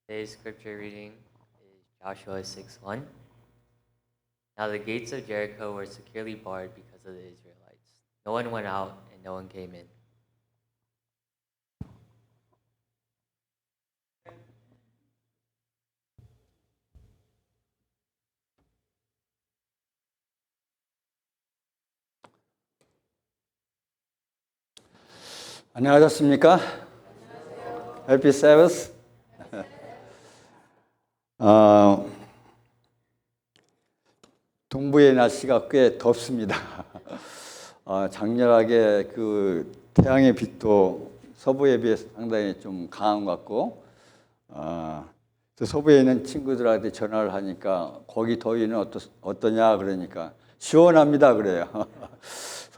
Today's scripture reading is Joshua 6:1. Now the gates of Jericho were securely barred because of the Israelites. No one went out and no one came in. 안녕하셨습니까? Happy Sabbath. 동부의 날씨가 꽤 덥습니다. 장렬하게 그 태양의 빛도 서부에 비해서 상당히 좀 강한 것 같고, 서부에 있는 친구들한테 전화를 하니까 거기 더위는 어떠냐 그러니까 시원합니다 그래요.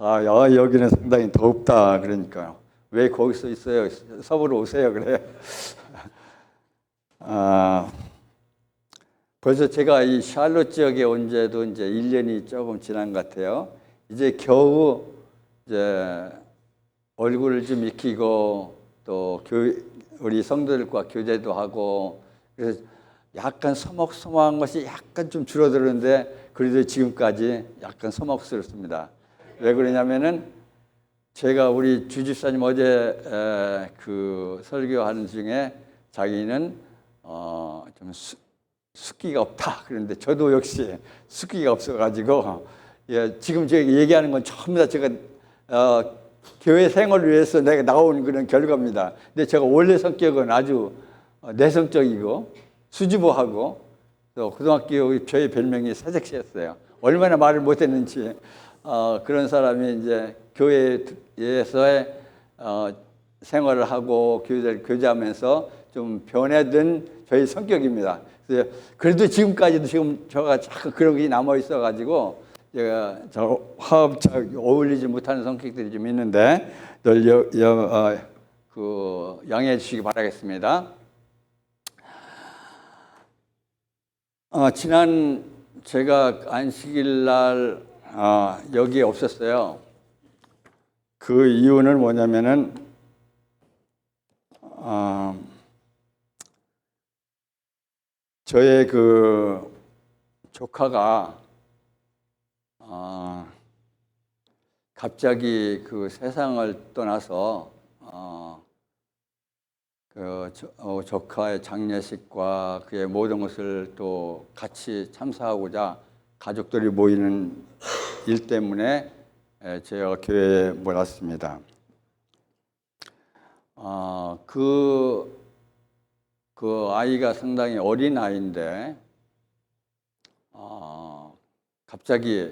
여기는 상당히 덥다 그러니까요. 왜 거기서 있어요? 서부로 오세요 그래요. 벌써 제가 이 샬롯 지역에 온 지도 이제 1년이 조금 지난 것 같아요. 이제 겨우 이제 얼굴을 좀 익히고 또 우리 성도들과 교제도 하고 그래서 약간 서먹서먹한 것이 약간 좀 줄어드는데 그래도 지금까지 약간 서먹스럽습니다. 왜 그러냐면은 제가 우리 주집사님 어제 그 설교하는 중에 자기는 좀 숫기가 없다 그런데 저도 역시 숫기가 없어가지고 지금 제가 얘기하는 건 전부 다 제가 교회 생활을 위해서 내가 나온 그런 결과입니다. 근데 제가 원래 성격은 아주 내성적이고 수줍어하고 또 고등학교 저의 별명이 새색시였어요. 얼마나 말을 못했는지 그런 사람이 이제 교회에서의 생활을 하고 교제하면서 좀 변해든 저희 성격입니다. 그래도 지금까지도 지금 제가 자꾸 그런 게 남아 있어가지고 제가 화합 어울리지 못하는 성격들이 좀 있는데 늘 양해해 주시기 바라겠습니다. 지난 제가 안식일 날 여기에 없었어요. 그 이유는 뭐냐면은 저의 그 조카가 갑자기 그 세상을 떠나서 조카의 장례식과 그의 모든 것을 또 같이 참사하고자 가족들이 모이는 일 때문에 제가 교회에 몰았습니다. 그 아이가 상당히 어린 아이인데 갑자기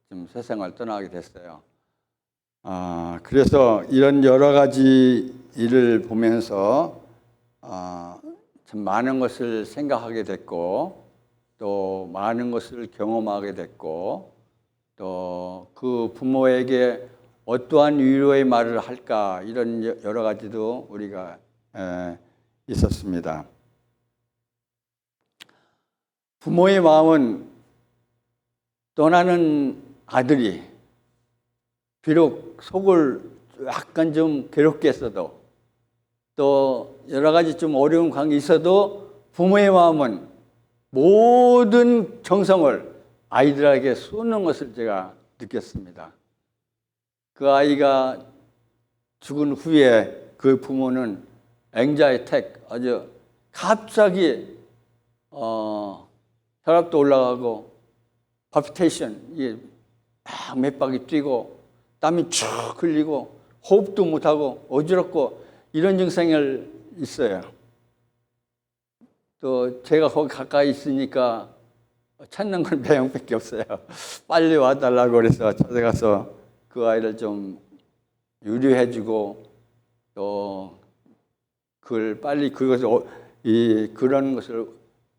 좀 세상을 떠나게 됐어요. 그래서 이런 여러 가지 일을 보면서 참 많은 것을 생각하게 됐고 또 많은 것을 경험하게 됐고 또 그 부모에게 어떠한 위로의 말을 할까 이런 여러 가지도 우리가 있었습니다. 부모의 마음은 떠나는 아들이 비록 속을 약간 좀 괴롭게 했어도 또 여러 가지 좀 어려운 관계 있어도 부모의 마음은 모든 정성을 아이들에게 쏟는 것을 제가 느꼈습니다. 그 아이가 죽은 후에 그 부모는 앵자이텍 아주 갑자기 혈압도 올라가고 palpitation 이게 막 맥박이 뛰고 땀이 쭉 흘리고 호흡도 못하고 어지럽고 이런 증상이 있어요. 또 제가 거기 가까이 있으니까 찾는 건 매형밖에 없어요. 빨리 와달라고 그래서 찾아가서 그 아이를 좀 유료해주고 또 그걸 빨리 그런 것을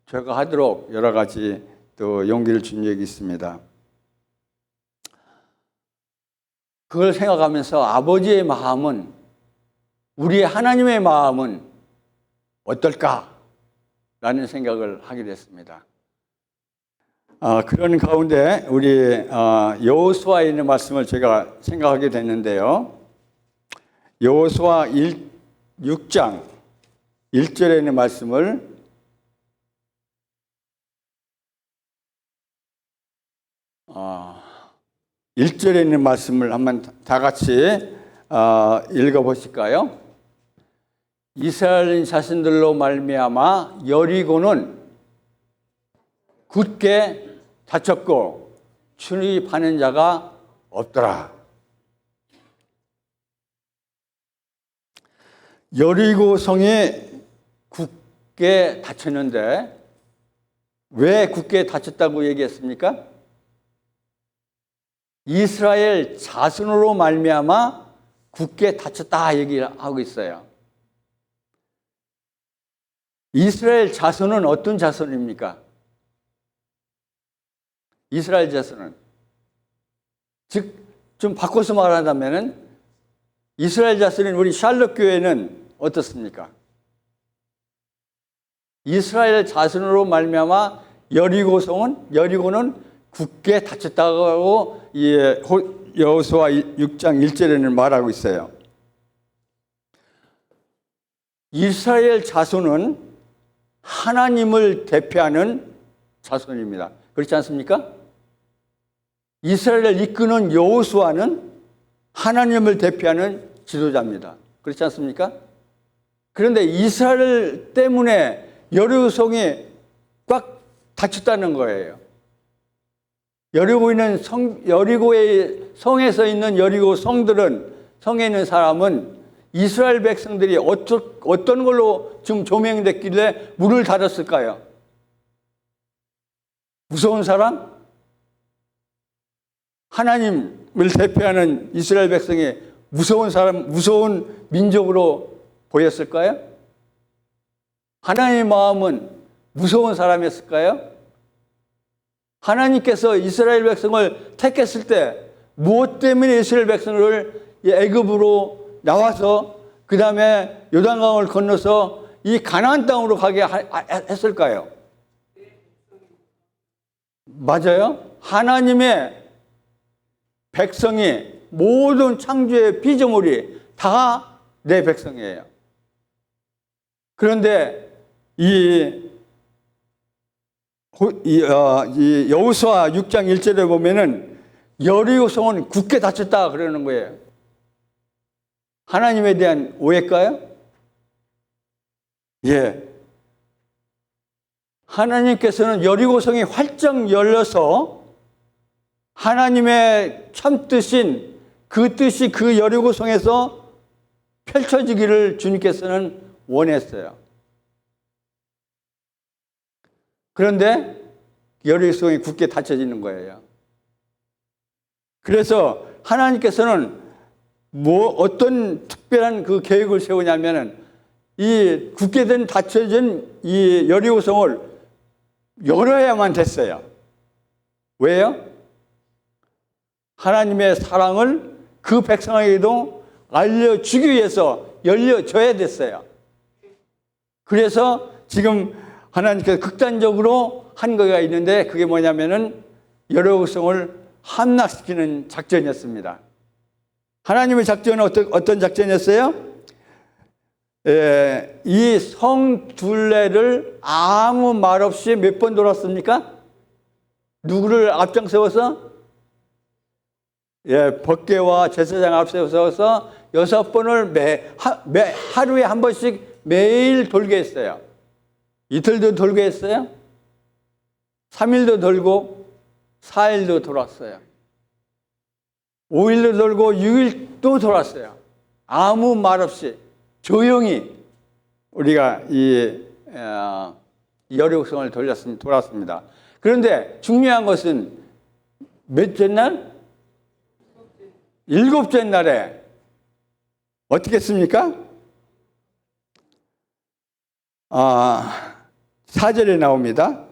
제가 하도록 여러 가지 또 용기를 준 적이 있습니다. 그걸 생각하면서 아버지의 마음은 우리의 하나님의 마음은 어떨까라는 생각을 하게 됐습니다. 그런 가운데 우리 여호수아에 있는 말씀을 제가 생각하게 됐는데요. 여호수아 6장 1절에 있는 말씀을 어, 1절에 있는 말씀을 한번 다 같이 읽어보실까요? 이스라엘 자신들로 말미암아 여리고는 굳게 닫혔고 출입하는 자가 없더라. 여리고 성이 굳게 닫혔는데 왜 굳게 닫혔다고 얘기했습니까? 이스라엘 자손으로 말미암아 굳게 닫혔다 얘기를 하고 있어요. 이스라엘 자손은 어떤 자손입니까? 이스라엘 자손은 즉 좀 바꿔서 말한다면은 이스라엘 자손인 우리 샬롯 교회는 어떻습니까? 이스라엘 자손으로 말미암아 여리고는 굳게 닫혔다고 여호수아 6장 1절에는 말하고 있어요. 이스라엘 자손은 하나님을 대표하는 자손입니다. 그렇지 않습니까? 이스라엘을 이끄는 여호수아는 하나님을 대표하는 지도자입니다. 그렇지 않습니까? 그런데 이스라엘 때문에 여리고성이 꽉 닫혔다는 거예요. 여리고의 성에서 있는 여리고 성들은, 성에 있는 사람은 이스라엘 백성들이 어떤 걸로 지금 조명됐길래 문을 닫았을까요? 무서운 사람? 하나님을 대표하는 이스라엘 백성이 무서운 사람, 무서운 민족으로 보였을까요? 하나님의 마음은 무서운 사람이었을까요? 하나님께서 이스라엘 백성을 택했을 때 무엇 때문에 이스라엘 백성을 애굽으로 나와서 그 다음에 요단강을 건너서 이 가나안 땅으로 가게 했을까요? 맞아요. 하나님의 백성이 모든 창조의 피조물이 다 내 백성이에요. 그런데 이 여호수아 6장 1절에 보면은 여리고성은 굳게 닫혔다 그러는 거예요. 하나님에 대한 오해일까요? 예. 하나님께서는 여리고성이 활짝 열려서 하나님의 참뜻인 그 뜻이 그 여리고성에서 펼쳐지기를 주님께서는 원했어요. 그런데 여리고성이 굳게 닫혀지는 거예요. 그래서 하나님께서는 어떤 특별한 그 계획을 세우냐면은 이 굳게 된 닫혀진 이 여리고성을 열어야만 됐어요. 왜요? 하나님의 사랑을 그 백성에게도 알려주기 위해서 열려줘야 됐어요. 그래서 지금 하나님께서 극단적으로 한 거가 있는데 그게 뭐냐면은 여리고성을 함락시키는 작전이었습니다. 하나님의 작전은 어떤 작전이었어요? 이 성 둘레를 아무 말 없이 몇 번 돌았습니까? 누구를 앞장세워서? 법궤와 제사장 앞세워서 6번을 하루에 한 번씩 매일 돌게 했어요. 이틀도 돌게 했어요. 3일도 돌고 4일도 돌았어요. 5일도 돌고 6일도 돌았어요. 아무 말 없이 조용히 우리가 이 여리고성을 돌았습니다. 그런데 중요한 것은 몇째 날? 7째 날에 어떻게 했습니까? 4절에 나옵니다.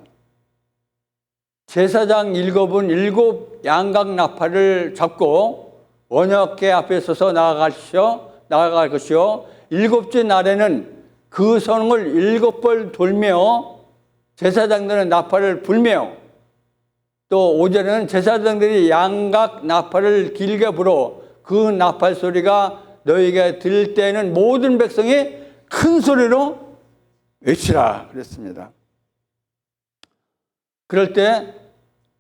제사장 7은 7 양각 나팔을 잡고 원역계 앞에 서서 나아갈 것이요 7째 날에는 그 성을 7번 돌며 제사장들은 나팔을 불며 또 오전에는 제사장들이 양각 나팔을 길게 불어 그 나팔 소리가 너희에게 들릴 때에는 모든 백성이 큰 소리로 외치라 그랬습니다. 그럴 때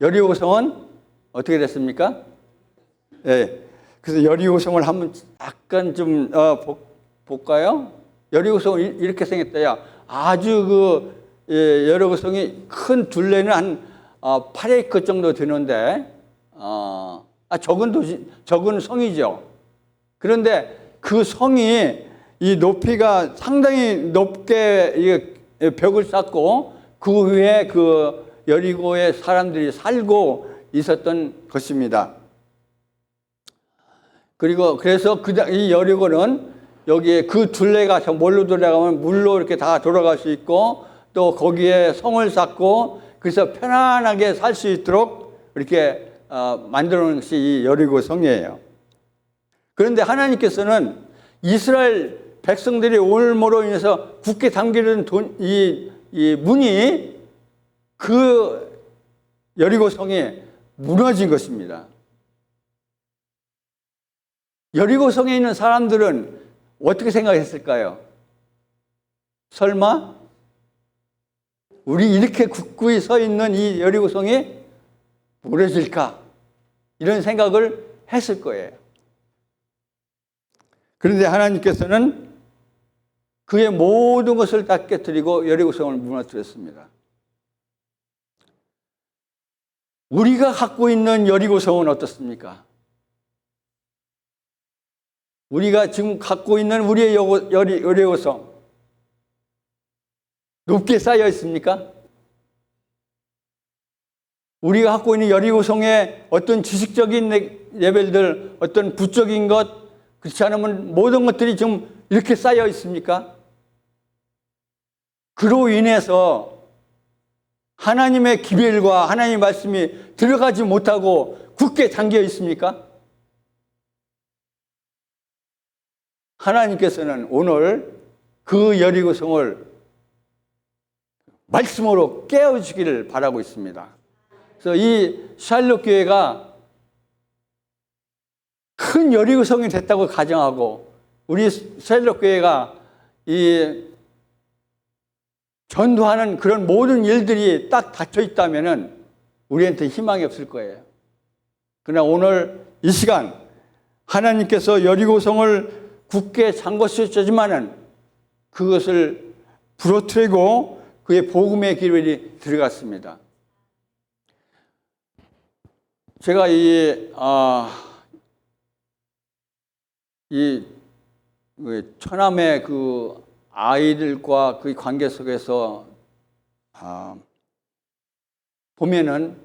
여리고성은 어떻게 됐습니까? 예. 그래서 여리고성을 한번 약간 좀 볼까요? 여리고성은 이렇게 생겼대요. 아주 여리고성이 큰 둘레는 한 8에이커 정도 되는데 적은 성이죠. 그런데 그 성이 이 높이가 상당히 높게 벽을 쌓고 그 위에 그 여리고의 사람들이 살고 있었던 것입니다. 그리고 그래서 이 여리고는 여기에 그 둘레가 뭘로 돌아가면 물로 이렇게 다 돌아갈 수 있고 또 거기에 성을 쌓고 그래서 편안하게 살 수 있도록 이렇게 만들어 놓은 것이 이 여리고 성이에요. 그런데 하나님께서는 이스라엘 백성들이 올무로 인해서 굳게 잠기는 이 문이 그 여리고 성이 무너진 것입니다. 여리고 성에 있는 사람들은 어떻게 생각했을까요? 설마 우리 이렇게 굳건히 서 있는 이 여리고 성이 무너질까? 이런 생각을 했을 거예요. 그런데 하나님께서는 그의 모든 것을 다 깨뜨리고 여리고 성을 무너뜨렸습니다. 우리가 갖고 있는 여리고 성은 어떻습니까? 우리가 지금 갖고 있는 우리의 여리고 성 높게 쌓여 있습니까? 우리가 갖고 있는 여리고 성의 어떤 지식적인 레벨들, 어떤 부적인 것, 그렇지 않으면 모든 것들이 지금 이렇게 쌓여 있습니까? 그로 인해서 하나님의 기별과 하나님의 말씀이 들어가지 못하고 굳게 잠겨 있습니까? 하나님께서는 오늘 그 여리고 성을 말씀으로 깨워주기를 바라고 있습니다. 그래서 이 샬롯 교회가 큰 여리고 성이 됐다고 가정하고 우리 샬롯 교회가 이 전도하는 그런 모든 일들이 딱 닫혀 있다면은 우리한테 희망이 없을 거예요. 그러나 오늘 이 시간 하나님께서 여리고 성을 굳게 잠그셨지만은 그것을 부러뜨리고 그의 복음의 길이 들어갔습니다. 제가 이 처남의 그 아이들과 그 관계 속에서 보면은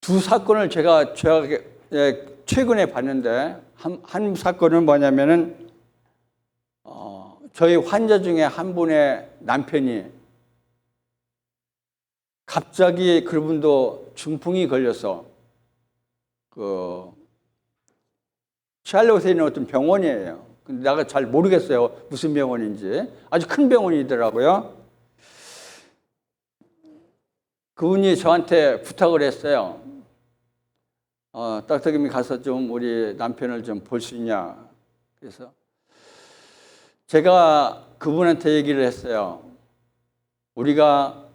두 사건을 제가 최근에 봤는데 한 사건은 뭐냐면은 저희 환자 중에 한 분의 남편이 갑자기 그분도 중풍이 걸려서 샬롯에 있는 어떤 병원이에요. 근데 내가 잘 모르겠어요. 무슨 병원인지. 아주 큰 병원이더라고요. 그분이 저한테 부탁을 했어요. 딱딱님이 가서 좀 우리 남편을 좀 볼 수 있냐. 그래서 제가 그분한테 얘기를 했어요. 우리가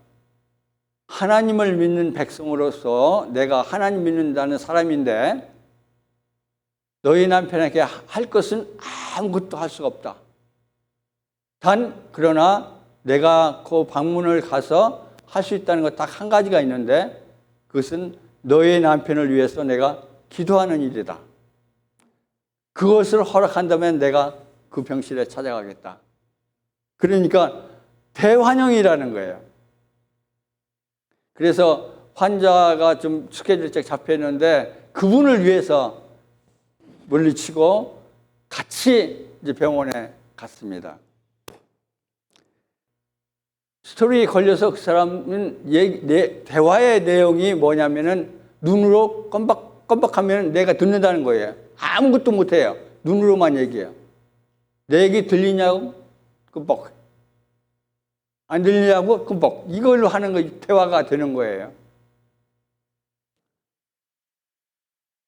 하나님을 믿는 백성으로서 내가 하나님 믿는다는 사람인데 너희 남편에게 할 것은 아무것도 할 수가 없다. 그러나 내가 그 방문을 가서 할 수 있다는 것 딱 한 가지가 있는데 그것은 너희 남편을 위해서 내가 기도하는 일이다. 그것을 허락한다면 내가 그 병실에 찾아가겠다. 그러니까 대환영이라는 거예요. 그래서 환자가 좀 스케줄이 잡혀 있는데 그분을 위해서 물리치고 같이 이제 병원에 갔습니다. 스토리에 걸려서 그 사람은 대화의 내용이 뭐냐면은 눈으로 껌뻑하면 내가 듣는다는 거예요. 아무것도 못해요. 눈으로만 얘기해요. 내 얘기 들리냐고? 껌뻑. 안 들리냐고? 껌뻑. 이걸로 하는 거 대화가 되는 거예요.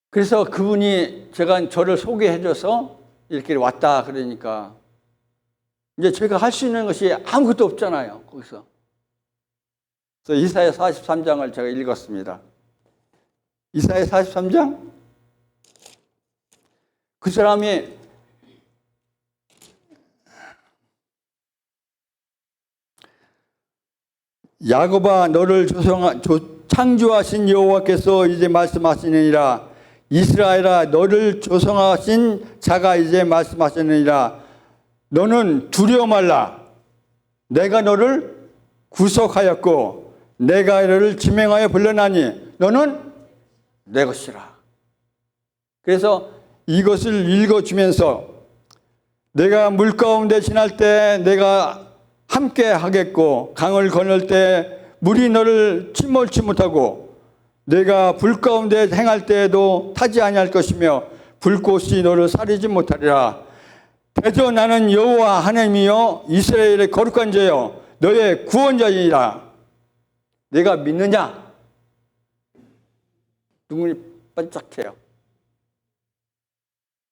그래서 그분이 저를 소개해줘서 이렇게 왔다 그러니까 이제 제가 할 수 있는 것이 아무것도 없잖아요. 거기서. 그래서 이사야 43장을 제가 읽었습니다. 이사야 43장? 그 사람이 야곱아 너를 창조하신 여호와께서 이제 말씀하시느니라. 이스라엘아 너를 조성하신 자가 이제 말씀하시느니라. 너는 두려워 말라. 내가 너를 구속하였고 내가 너를 지명하여 불러나니 너는 내 것이라. 그래서 이것을 읽어주면서 내가 물 가운데 지날 때 내가 함께 하겠고 강을 건널 때 물이 너를 침몰치 못하고 내가 불 가운데 행할 때에도 타지 아니할 것이며 불꽃이 너를 사리지 못하리라. 대저 나는 여호와 하나님이여 이스라엘의 거룩한 자여 너의 구원자이라. 내가 믿느냐? 눈물이 반짝해요.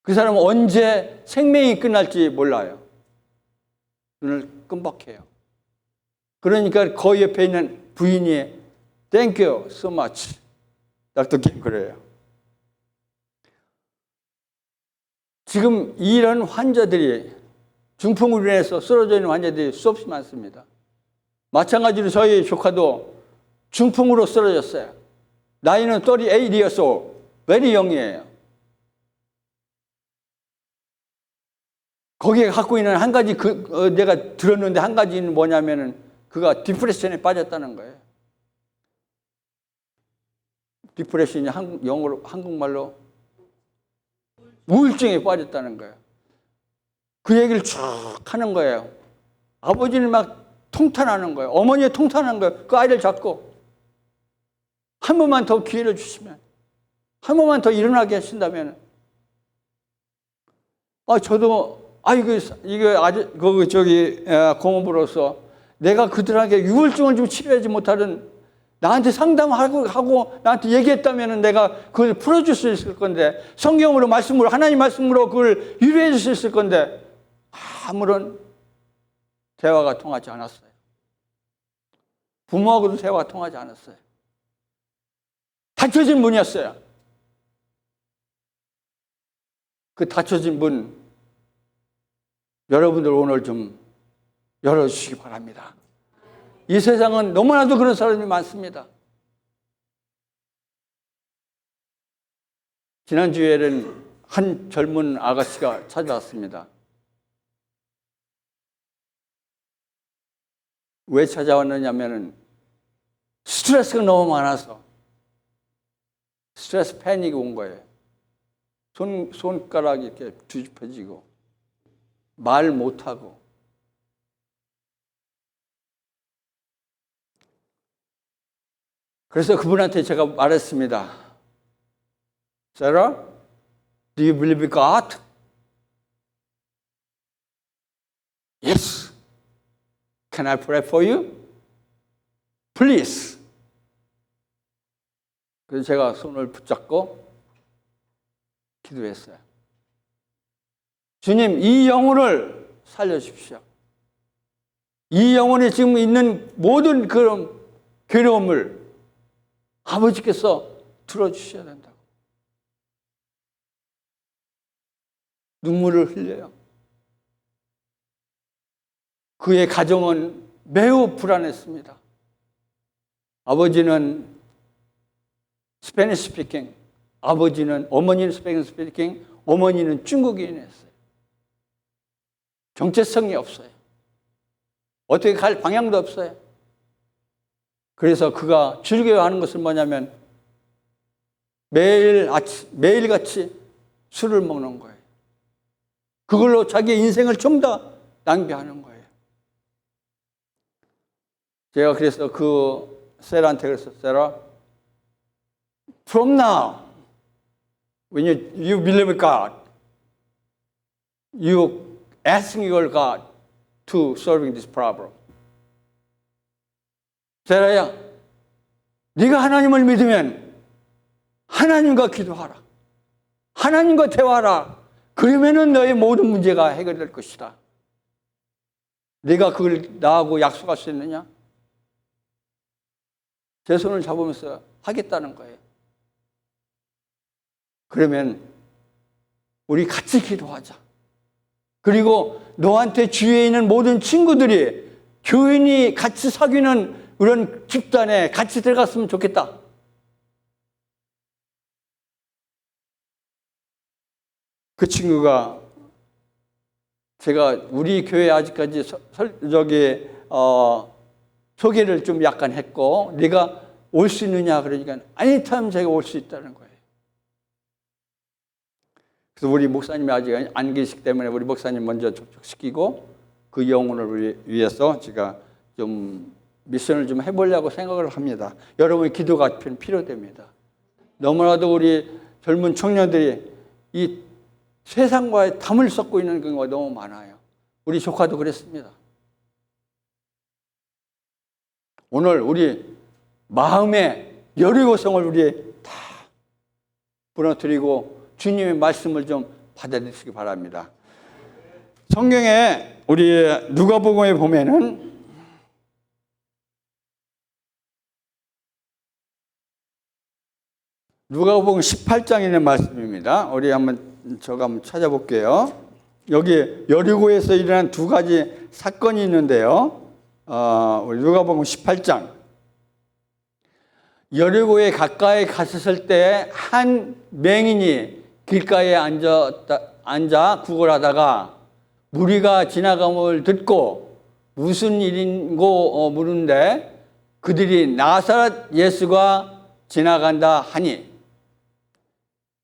그 사람은 언제 생명이 끝날지 몰라요. 눈을 끔박해요. 그러니까 그 옆에 있는 부인이 Thank you so much. Dr. Kim 그래요. 지금 이런 환자들이 중풍으로 인해서 쓰러져 있는 환자들이 수없이 많습니다. 마찬가지로 저희 조카도 중풍으로 쓰러졌어요. 나이는 38이어서 very young이에요. 거기에 갖고 있는 한 가지 내가 들었는데 한 가지는 뭐냐면은 그가 디프레션에 빠졌다는 거예요. 디프레션이 한국말로 우울증에 빠졌다는 거예요. 그 얘기를 쭉 하는 거예요. 아버지는 막 통탄하는 거예요. 어머니가 통탄하는 거예요. 그 아이를 잡고 한 번만 더 기회를 주시면, 한 번만 더 일어나게 하신다면, 저도 이거 아주 공업으로서 내가 그들에게 우울증을 좀 치료하지 못하는 나한테 상담하고 나한테 얘기했다면 내가 그걸 풀어줄 수 있을 건데, 성경으로 말씀으로 하나님 말씀으로 그걸 위로해 줄 수 있을 건데 아무런 대화가 통하지 않았어요. 부모하고도 대화가 통하지 않았어요. 닫혀진 문이었어요. 그 닫혀진 문 여러분들 오늘 좀 열어주시기 바랍니다. 이 세상은 너무나도 그런 사람이 많습니다. 지난주에는 한 젊은 아가씨가 찾아왔습니다. 왜 찾아왔느냐면은 스트레스가 너무 많아서 스트레스 패닉이 온 거예요. 손가락이 이렇게 뒤집혀지고 말 못하고. 그래서 그분한테 제가 말했습니다. Sarah, do you believe in God? Yes. Can I pray for you? Please. 그래서 제가 손을 붙잡고 기도했어요. 주님, 이 영혼을 살려주십시오. 이 영혼에 지금 있는 모든 그런 괴로움을 아버지께서 들어주셔야 된다고. 눈물을 흘려요. 그의 가정은 매우 불안했습니다. 아버지는 스페니시 스피킹, 어머니는 스페니시 스피킹, 어머니는 중국인이었어요. 정체성이 없어요. 어떻게 갈 방향도 없어요. 그래서 그가 즐겨하는 것은 뭐냐면 매일같이 술을 먹는 거예요. 그걸로 자기의 인생을 좀 더 낭비하는 거예요. 제가 그래서 그 세라한테 그랬어요. 세라, from now, when you believe in God, you asking your God to solving this problem. 세라야, 네가 하나님을 믿으면 하나님과 기도하라. 하나님과 대화하라. 그러면은 너의 모든 문제가 해결될 것이다. 내가 그걸 나하고 약속할 수 있느냐? 제 손을 잡으면서 하겠다는 거예요. 그러면 우리 같이 기도하자. 그리고 너한테 주위에 있는 모든 친구들이 교인이 같이 사귀는 그런 집단에 같이 들어갔으면 좋겠다. 그 친구가 제가 우리 교회 아직까지 소개를 좀 약간 했고, 네가 올 수 있느냐 그러니까 아니타임 제가 올 수 있다는 거예요. 그래서 우리 목사님이 아직 안 계시기 때문에 우리 목사님 먼저 접촉시키고 그 영혼을 위해서 제가 좀 미션을 좀 해보려고 생각을 합니다. 여러분의 기도가 필요됩니다. 너무나도 우리 젊은 청년들이 이 세상과의 담을 섞고 있는 경우가 너무 많아요. 우리 조카도 그랬습니다. 오늘 우리 마음의 여리고성을 우리 다 부러뜨리고 주님의 말씀을 좀 받아들이시기 바랍니다. 성경에 우리 누가복음에 보면은 누가복음 18장에 있는 말씀입니다. 우리 저가 한번 찾아볼게요. 여기 여리고에서 일어난 두 가지 사건이 있는데요. 우리 누가복음 18장. 여리고에 가까이 갔을 때 한 맹인이 길가에 앉아 구걸하다가 무리가 지나감을 듣고 무슨 일인고 물은데 그들이 나사렛 예수가 지나간다 하니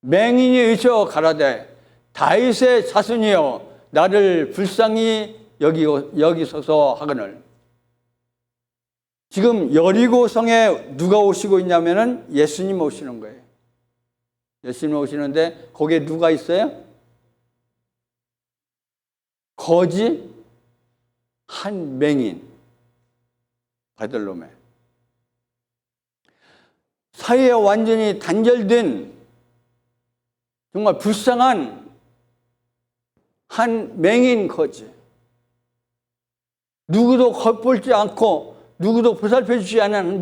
맹인이 의쳐 가라되 다윗의 자손이여 나를 불쌍히 여기소서 하거늘. 지금 여리고성에 누가 오시고 있냐면은 예수님 오시는 거예요. 예수님 오시는데 거기에 누가 있어요? 거지 한 맹인 바들로메. 사이에 완전히 단절된 정말 불쌍한 한 맹인 거지. 누구도 겉볼지 않고 누구도 보살펴 주지 않은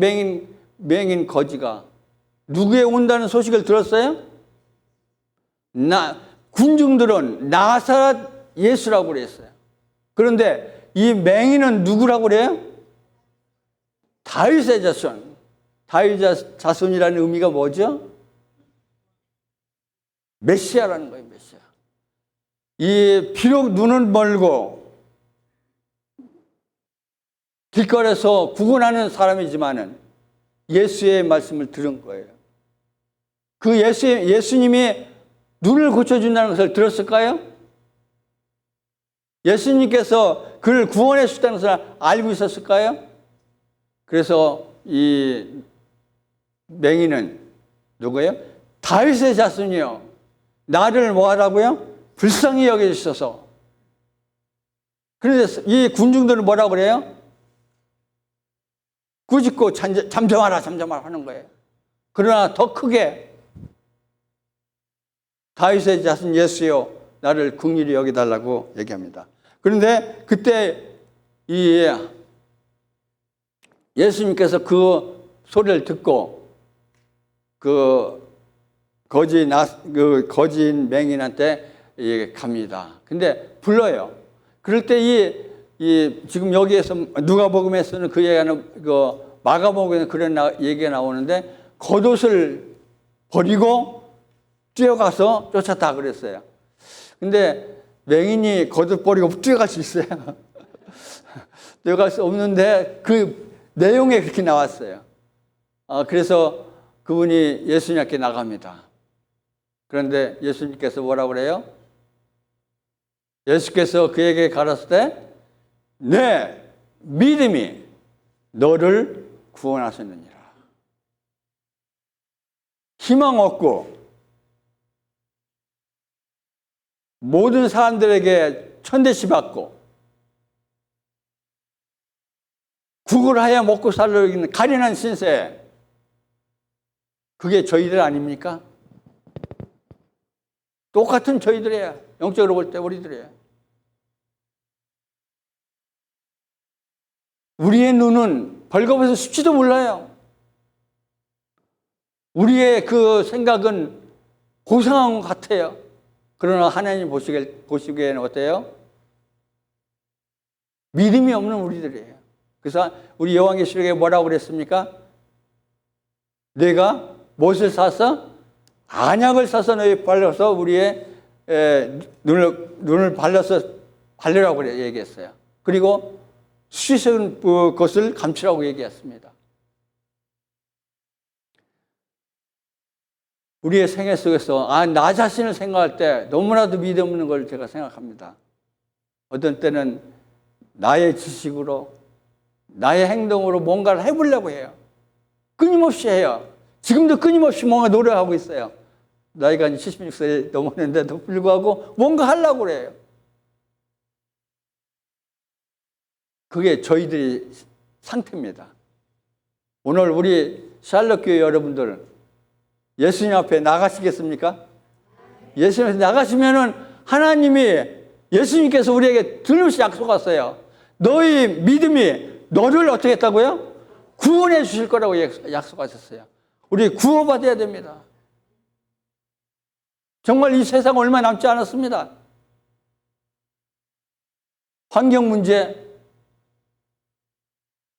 맹인 거지가 누구에 온다는 소식을 들었어요? 군중들은 나사렛 예수라고 그랬어요. 그런데 이 맹인은 누구라고 그래요? 다윗의 자손. 다윗의 자손이라는 의미가 뭐죠? 메시아라는 거예요, 메시아. 비록 눈은 멀고 길거리에서 구걸하는 사람이지만은 예수의 말씀을 들은 거예요. 그 예수님이 눈을 고쳐준다는 것을 들었을까요? 예수님께서 그를 구원해 주셨다는 것을 알고 있었을까요? 그래서 이 맹인은 누구예요? 다윗의 자손이요. 나를 뭐하라고요? 불쌍히 여겨주셔서. 그런데 이 군중들은 뭐라고 그래요? 꾸짖고 잠잠하라 하는 거예요. 그러나 더 크게 다윗의 자손 예수여 나를 긍휼히 여기달라고 얘기합니다. 그런데 그때 이 예수님께서 그 소리를 듣고 그 거진 맹인한테 갑니다. 근데 불러요. 그럴 때 지금 여기에서 누가복음에서는 그 얘기하는 마가복음에는 그런 얘기가 나오는데 겉옷을 버리고 뛰어가서 쫓았다 그랬어요. 근데 맹인이 겉옷 버리고 뛰어갈 수 있어요? 뛰어갈 수 없는데 그 내용에 그렇게 나왔어요. 그래서 그분이 예수님께 나갑니다. 그런데 예수님께서 뭐라고 그래요? 예수께서 그에게 가르쳤을 때 내 믿음이 너를 구원하셨느니라. 희망 없고 모든 사람들에게 천대시 받고 구걸하여 먹고 살려는 가련한 신세, 그게 저희들 아닙니까? 똑같은 저희들이에요. 영적으로 볼 때 우리들이에요. 우리의 눈은 벌거벗은 수치도 몰라요. 우리의 그 생각은 고상한 것 같아요. 그러나 하나님 보시기에는 어때요? 믿음이 없는 우리들이에요. 그래서 우리 요한계시록에 뭐라고 그랬습니까? 내가 무엇을 사서? 안약을 사서 너희 발라서 우리의 눈을 발라서 바르라고 얘기했어요. 그리고 수치스러운 것을 감추라고 얘기했습니다. 우리의 생애 속에서 나 자신을 생각할 때 너무나도 믿음 없는 걸 제가 생각합니다. 어떤 때는 나의 지식으로 나의 행동으로 뭔가를 해보려고 해요. 끊임없이 해요. 지금도 끊임없이 뭔가 노력하고 있어요. 나이가 76세 넘었는데도 불구하고 뭔가 하려고 그래요. 그게 저희들의 상태입니다. 오늘 우리 샬롯교회 여러분들 예수님 앞에 나가시겠습니까? 예수님 앞에 나가시면은 하나님이 예수님께서 우리에게 들으시 약속하셨어요. 너희 믿음이 너를 어떻게 했다고요? 구원해 주실 거라고 약속하셨어요. 우리 구원받아야 됩니다. 정말 이 세상 얼마 남지 않았습니다. 환경 문제,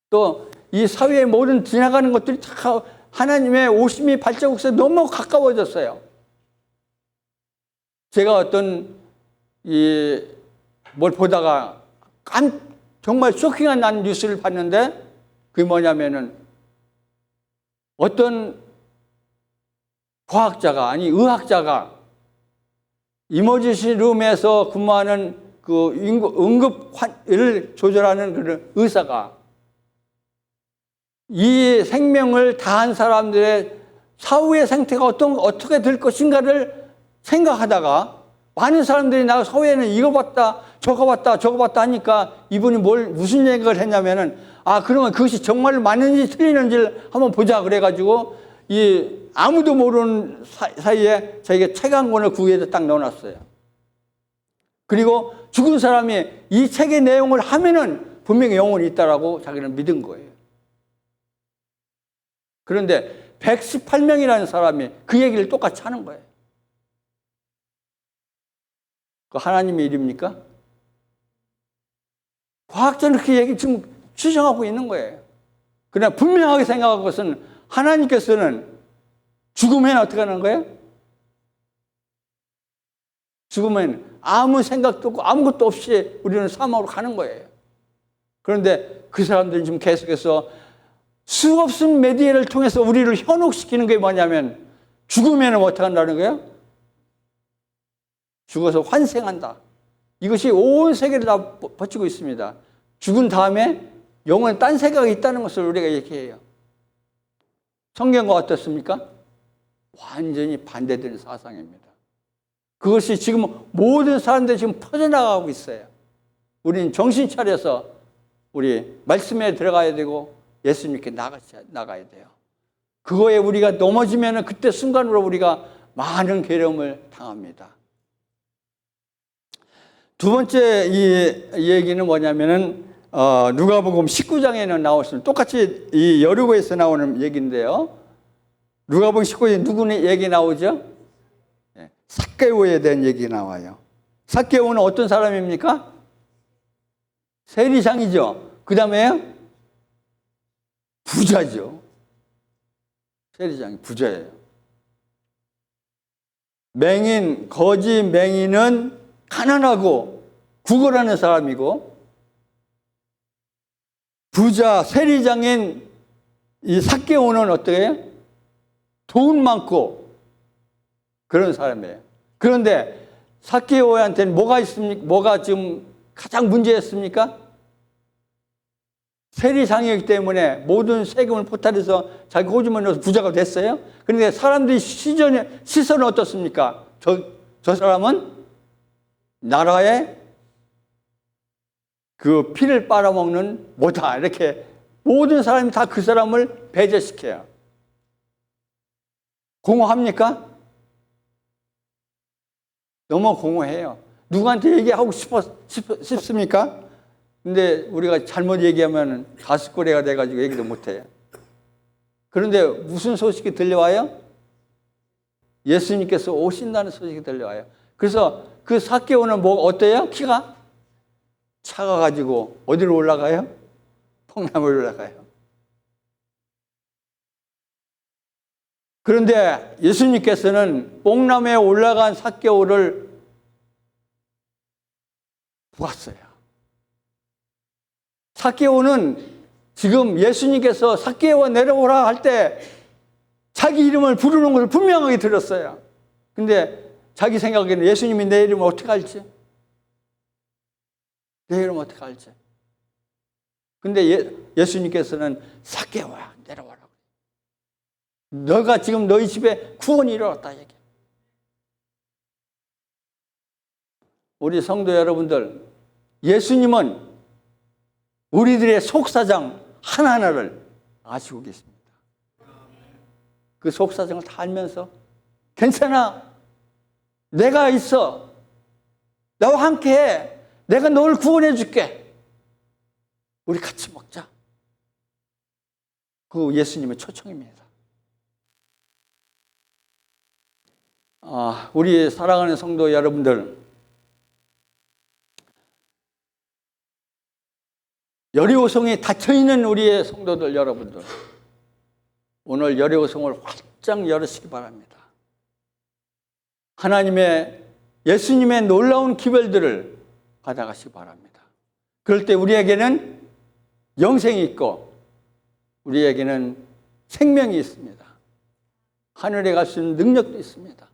또 이 사회의 모든 지나가는 것들이 다 하나님의 오심이 발자국 속에 너무 가까워졌어요. 제가 어떤 뭘 보다가 정말 쇼킹한 난 뉴스를 봤는데 그게 뭐냐면은 어떤 과학자가 아니 의학자가 이머전시 룸에서 근무하는 그 응급을 조절하는 그런 의사가 이 생명을 다한 사람들의 사후의 상태가 어떻게 될 것인가를 생각하다가 많은 사람들이 나가 사회에는 이거 봤다, 저거 봤다 하니까 이분이 무슨 얘기를 했냐면은 그러면 그것이 정말 맞는지 틀리는지를 한번 보자 그래가지고 아무도 모르는 사이에 자기가 책 한 권을 구해서 딱 넣어놨어요. 그리고 죽은 사람이 이 책의 내용을 하면은 분명히 영혼이 있다라고 자기는 믿은 거예요. 그런데 118명이라는 사람이 그 얘기를 똑같이 하는 거예요. 그 하나님의 일입니까? 과학자는 그 얘기 지금 추정하고 있는 거예요. 그러나 분명하게 생각할 것은 하나님께서는 죽으면 어떻게 하는 거예요? 죽으면 아무 생각도 없고 아무것도 없이 우리는 사망으로 가는 거예요. 그런데 그 사람들은 지금 계속해서 수없은 메디어를 통해서 우리를 현혹시키는 게 뭐냐면 죽으면 어떻게 한다는 거예요? 죽어서 환생한다. 이것이 온 세계를 다 퍼지고 있습니다. 죽은 다음에 영혼에 딴 생각이 있다는 것을 우리가 얘기해요. 성경과 어떻습니까? 완전히 반대되는 사상입니다. 그것이 지금 모든 사람들이 지금 퍼져나가고 있어요. 우리는 정신 차려서 우리 말씀에 들어가야 되고 예수님께 나가야 돼요. 그거에 우리가 넘어지면 그때 순간으로 우리가 많은 괴로움을 당합니다. 두 번째 이 얘기는 뭐냐면은 누가복음 19장에는 나오시는 똑같이 이 여리고에서 나오는 얘기인데요. 누가복음 19장에 누구의 얘기 나오죠? 삭개오에 대한 얘기 나와요. 삭개오는 어떤 사람입니까? 세리장이죠. 그 다음에 부자죠. 세리장이 부자예요. 거지 맹인은 가난하고 구걸하는 사람이고, 부자 세리장인 이 삭개오는 어떻게 해요? 돈 많고 그런 사람이에요. 그런데 삭개오한테는 뭐가 있습니까? 뭐가 지금 가장 문제였습니까? 세리장이기 때문에 모든 세금을 포탈해서 자기 호주머니에 넣어서 부자가 됐어요. 그런데 사람들이 시선은 어떻습니까? 저 사람은 나라의 그 피를 빨아먹는 뭐다, 이렇게 모든 사람이 다 그 사람을 배제시켜요. 공허합니까? 너무 공허해요. 누구한테 얘기하고 싶습니까? 근데 우리가 잘못 얘기하면 가스꼬리가 돼가지고 얘기도 못해요. 그런데 무슨 소식이 들려와요? 예수님께서 오신다는 소식이 들려와요. 그래서 그 삭개오는 뭐 어때요? 키가 차가가지고 어디로 올라가요? 뽕나무로 올라가요. 그런데 예수님께서는 뽕나무에 올라간 삭개오를 보았어요. 삭개오는 지금 예수님께서 삭개오가 내려오라 할 때 자기 이름을 부르는 것을 분명하게 들었어요. 근데 자기 생각에는 예수님이 내 이름을 어떻게 알지? 내 이름 어떻게 알지? 근데 예수님께서는 삭개오야 내려와라. 너가 지금 너희 집에 구원이 일어났다 얘기. 우리 성도 여러분들, 예수님은 우리들의 속사정 하나하나를 아시고 계십니다. 그 속사정을 다 알면서 괜찮아. 내가 있어. 나와 함께해. 내가 너를 구원해 줄게. 우리 같이 먹자. 그 예수님의 초청입니다. 우리 사랑하는 성도 여러분들, 여리고성이 닫혀있는 우리의 성도들 여러분들, 오늘 여리고성을 활짝 열으시기 바랍니다. 하나님의 예수님의 놀라운 기별들을 받아가시기 바랍니다. 그럴 때 우리에게는 영생이 있고 우리에게는 생명이 있습니다. 하늘에 갈 수 있는 능력도 있습니다.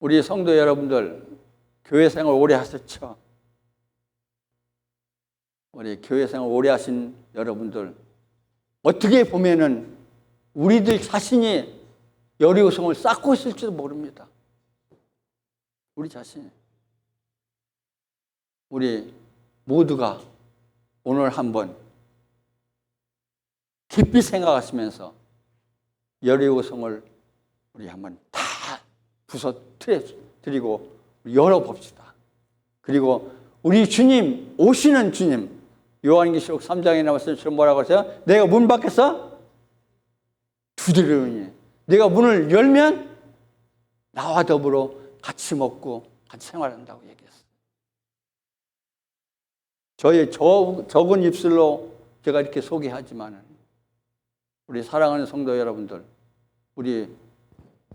우리 성도 여러분들, 교회 생활 오래 하셨죠? 우리 교회 생활 오래 하신 여러분들, 어떻게 보면은 우리들 자신이 여리고성을 쌓고 있을지도 모릅니다. 우리 자신이. 우리 모두가 오늘 한번 깊이 생각하시면서 여리고성을 우리 한번 다 부서뜨리고 열어봅시다. 그리고 우리 주님, 오시는 주님, 요한계시록 3장에 나왔을 때 뭐라고 하세요? 내가 문 밖에서 두드리니 내가 문을 열면 나와 더불어 같이 먹고 같이 생활한다고 얘기했어요. 저의 적은 입술로 제가 이렇게 소개하지만 우리 사랑하는 성도 여러분들, 우리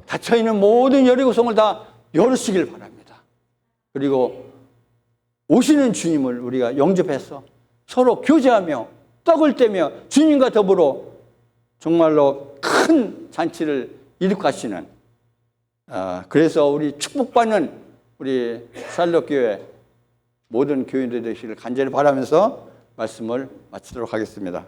닫혀있는 모든 여리고성을 다 열으시길 바랍니다. 그리고 오시는 주님을 우리가 영접해서 서로 교제하며 떡을 떼며 주님과 더불어 정말로 큰 잔치를 이룩하시는, 그래서 우리 축복받는 우리 샬롯교회 모든 교인들 되시기를 간절히 바라면서 말씀을 마치도록 하겠습니다.